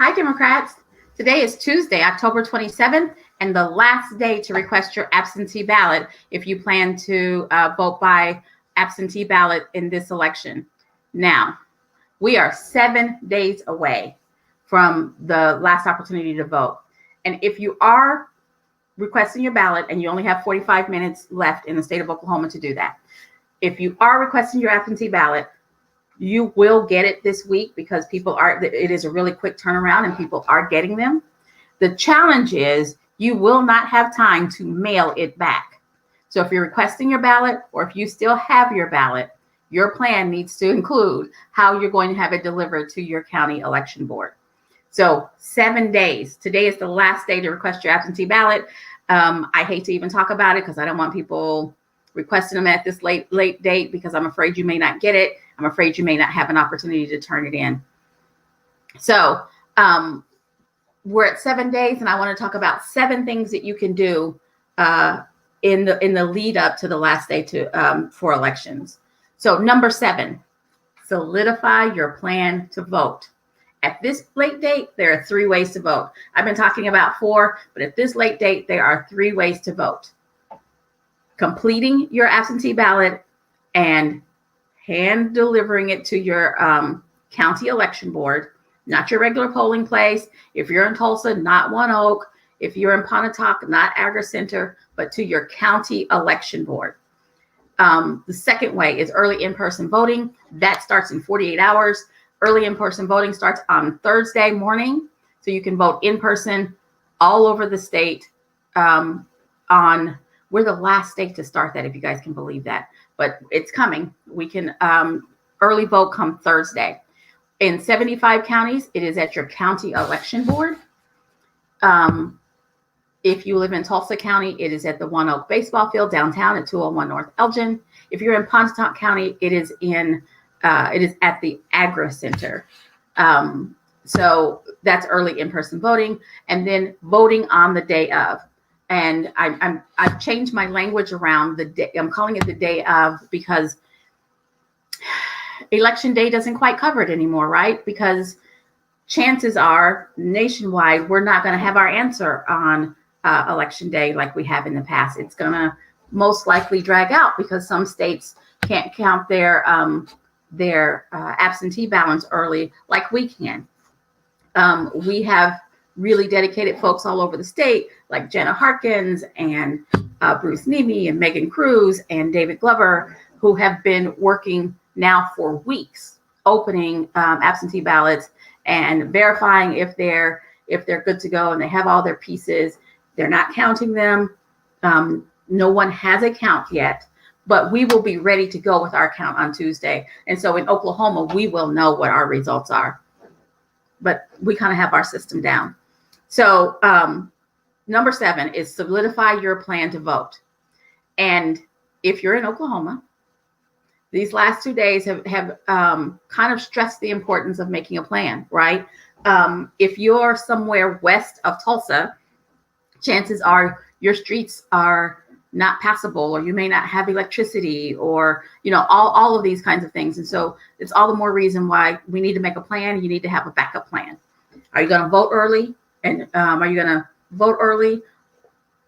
Hi, Democrats. Today is Tuesday, October 27th, and the last day to request your absentee ballot if you plan to vote by absentee ballot in this election. Now, we are 7 days away from the last opportunity to vote. And if you are requesting your ballot and you only have 45 minutes left in the state of Oklahoma to do that, if you are requesting your absentee ballot, you will get it this week because it is a really quick turnaround and people are getting them. The challenge is you will not have time to mail it back. So if you're requesting your ballot or if you still have your ballot, your plan needs to include how you're going to have it delivered to your county election board. So 7 days. Today is the last day to request your absentee ballot. I hate to even talk about it because I don't want people requesting them at this late date because I'm afraid you may not get it. I'm afraid you may not have an opportunity to turn it in. So we're at 7 days, and I want to talk about 7 things that you can do in the lead up to the last day for elections. So number 7, solidify your plan to vote. At this late date, there are 3 ways to vote. I've been talking about 4, but at this late date, there are 3 ways to vote. Completing your absentee ballot and hand delivering it to your county election board, not your regular polling place. If you're in Tulsa, not One Oak. If you're in Pontotoc, not Agri Center, but to your county election board. The second way is early in-person voting. That starts in 48 hours. Early in-person voting starts on Thursday morning. So you can vote in person all over the state we're the last state to start that, if you guys can believe that, but it's coming. We can early vote come Thursday. In 75 counties, it is at your county election board. If you live in Tulsa County, it is at the One Oak baseball field downtown at 201 North Elgin. If you're in Pontotoc County, it is at the Agri Center. So that's early in-person voting, and then voting on the day of. And I've changed my language around the day. I'm calling it the day of because election day doesn't quite cover it anymore, right? Because chances are nationwide, we're not going to have our answer on election day like we have in the past. It's going to most likely drag out because some states can't count their absentee ballots early like we can. We have really dedicated folks all over the state, like Jenna Harkins and Bruce Nemi and Megan Cruz and David Glover, who have been working now for weeks, opening absentee ballots and verifying if they're good to go and they have all their pieces. They're not counting them. No one has a count yet, but we will be ready to go with our count on Tuesday. And so in Oklahoma, we will know what our results are, but we kind of have our system down. So number 7 is solidify your plan to vote. And if you're in Oklahoma, these last 2 days have kind of stressed the importance of making a plan, right? If you're somewhere west of Tulsa, chances are your streets are not passable, or you may not have electricity, or all of these kinds of things. And so it's all the more reason why we need to make a plan. You need to have a backup plan. Are you going to vote early? And are you going to vote early?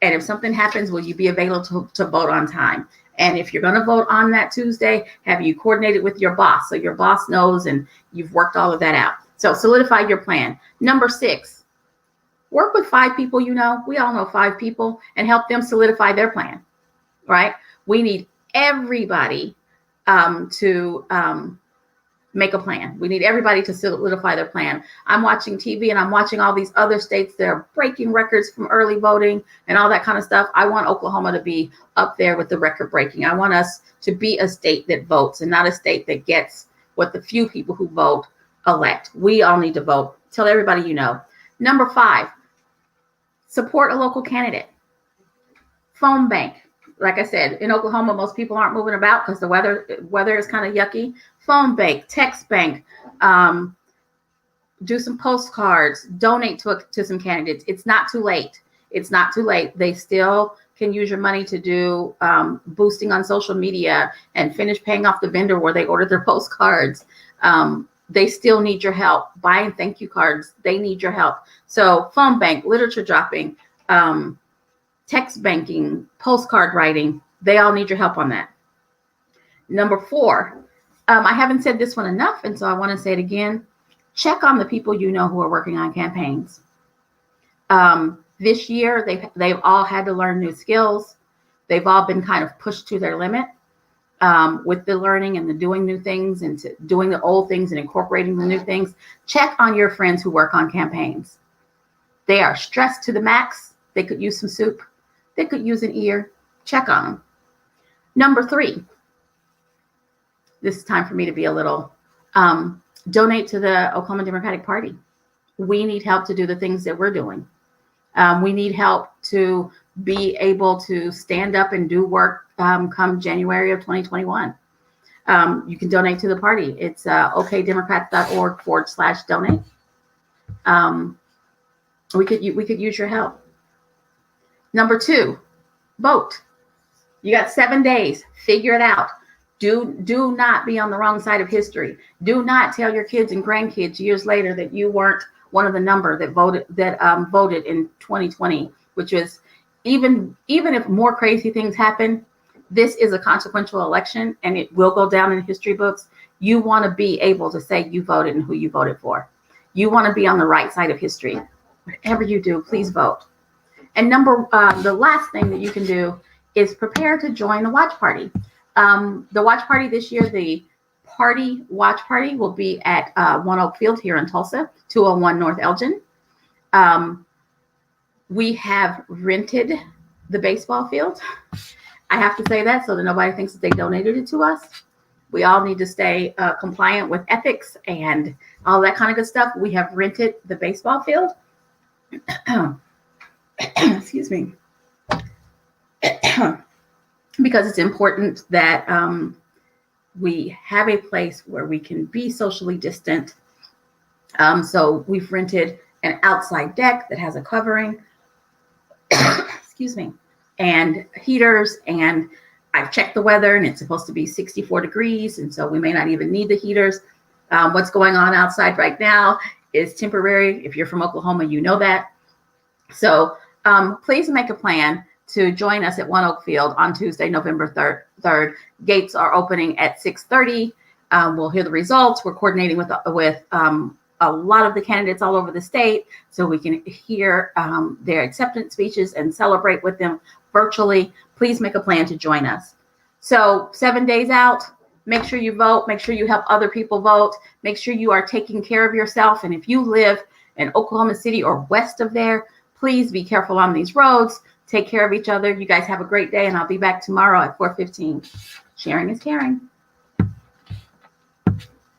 And if something happens, will you be available to vote on time? And if you're going to vote on that Tuesday, have you coordinated with your boss so your boss knows and you've worked all of that out? So solidify your plan. Number 6, work with 5 people we all know 5 people, and help them solidify their plan, right? We need everybody to make a plan. We need everybody to solidify their plan. I'm watching TV and I'm watching all these other states that are breaking records from early voting and all that kind of stuff. I want Oklahoma to be up there with the record breaking. I want us to be a state that votes and not a state that gets what the few people who vote elect. We all need to vote. Tell everybody you know. Number 5, support a local candidate. Phone bank. Like I said, in Oklahoma, most people aren't moving about because the weather is kind of yucky. Phone bank, text bank, do some postcards, donate to some candidates. It's not too late. It's not too late. They still can use your money to do boosting on social media and finish paying off the vendor where they ordered their postcards. they still need your help. Buying thank you cards, they need your help. So phone bank, literature dropping, text banking, postcard writing, they all need your help on that. Number 4, I haven't said this one enough, and so I want to say it again. Check on the people you know who are working on campaigns. This year, they've all had to learn new skills. They've all been kind of pushed to their limit with the learning and the doing new things and doing the old things and incorporating the new things. Check on your friends who work on campaigns. They are stressed to the max. They could use some soup. They could use an ear. Check on them. Number 3, this is time for me to be a little, donate to the Oklahoma Democratic Party. We need help to do the things that we're doing. We need help to be able to stand up and do work come January of 2021. You can donate to the party. It's okdemocrats.org/donate. We could use your help. Number 2, vote. You got 7 days. Figure it out. Do not be on the wrong side of history. Do not tell your kids and grandkids years later that you weren't one of the number that voted in 2020, which was even if more crazy things happen, this is a consequential election and it will go down in history books. You want to be able to say you voted and who you voted for. You want to be on the right side of history. Whatever you do, please vote. And the last thing that you can do is prepare to join the watch party. The watch party this year, the party watch party will be at One Oak Field here in Tulsa, 201 North Elgin. We have rented the baseball field. I have to say that so that nobody thinks that they donated it to us. We all need to stay compliant with ethics and all that kind of good stuff. We have rented the baseball field. Excuse me. Because it's important that we have a place where we can be socially distant. So we've rented an outside deck that has a covering, excuse me, and heaters. And I've checked the weather and it's supposed to be 64 degrees. And so we may not even need the heaters. What's going on outside right now is temporary. If you're from Oklahoma, you know that. So please make a plan to join us at One Oak Field on Tuesday, November 3rd. Gates are opening at 6:30. We'll hear the results. We're coordinating with a lot of the candidates all over the state so we can hear their acceptance speeches and celebrate with them virtually. Please make a plan to join us. So 7 days out, make sure you vote. Make sure you help other people vote. Make sure you are taking care of yourself. And if you live in Oklahoma City or west of there, please be careful on these roads. Take care of each other. You guys have a great day, and I'll be back tomorrow at 4:15. Sharing is caring.